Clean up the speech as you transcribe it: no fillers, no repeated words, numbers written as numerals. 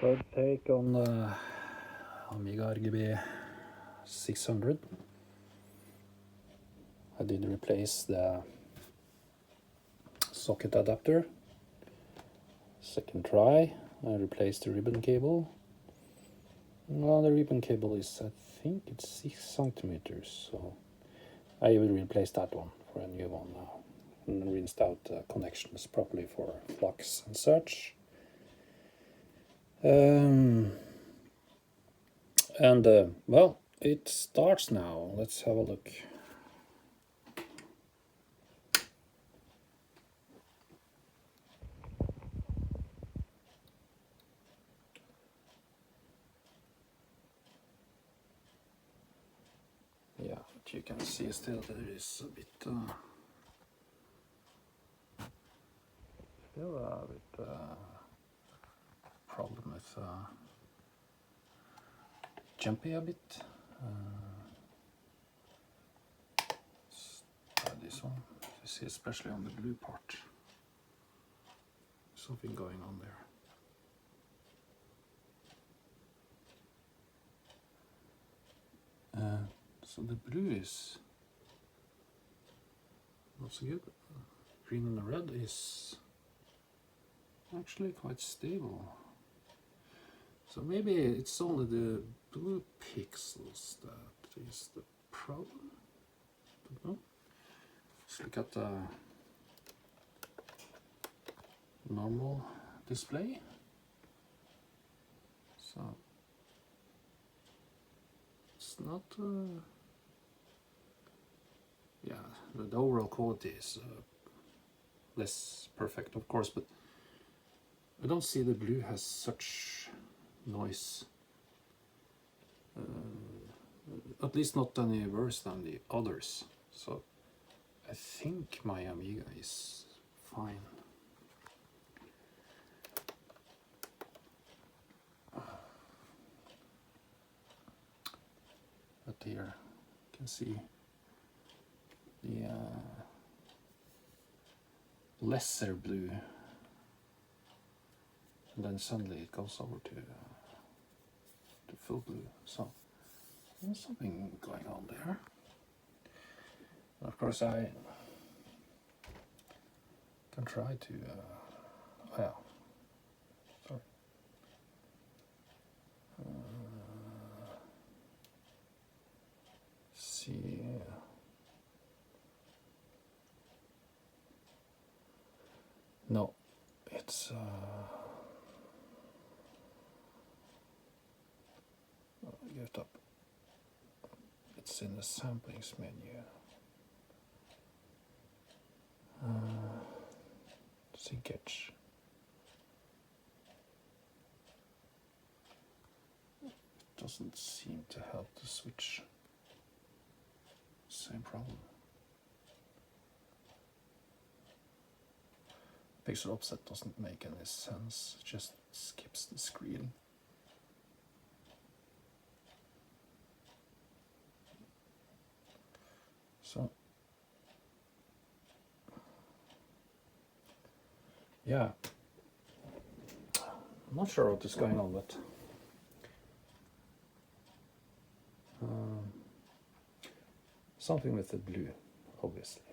Third take on the Amiga RGB600. I did replace the socket adapter. Second try, I replaced the ribbon cable. Well, the ribbon cable is, I think it's 6 centimeters, so I will replace that one for a new one now and rinsed out the connections properly for flux and such. Well, it starts now. Let's have a look. Yeah, but you can see still there is a bit problem with jumpy a bit. This one, you see, especially on the blue part, something going on there. So the blue is not so good. Green and the red is actually quite stable. So maybe it's only the blue pixels that is the problem. Don't know. Let's look at the normal display. So it's not yeah, the overall quality is less perfect, of course, but I don't see the blue has such noise, at least not any worse than the others. So I think my Amiga is fine. But here you can see the lesser blue, and then suddenly it goes over to full blue. So there's something going on there. And of course I can try to well, sorry. See. No, it's give it up. It's in the samplings menu. Syncage. It doesn't seem to help the switch. Same problem. Pixel offset doesn't make any sense, it just skips the screen. So, yeah, I'm not sure what is going on, but something with the blue, obviously.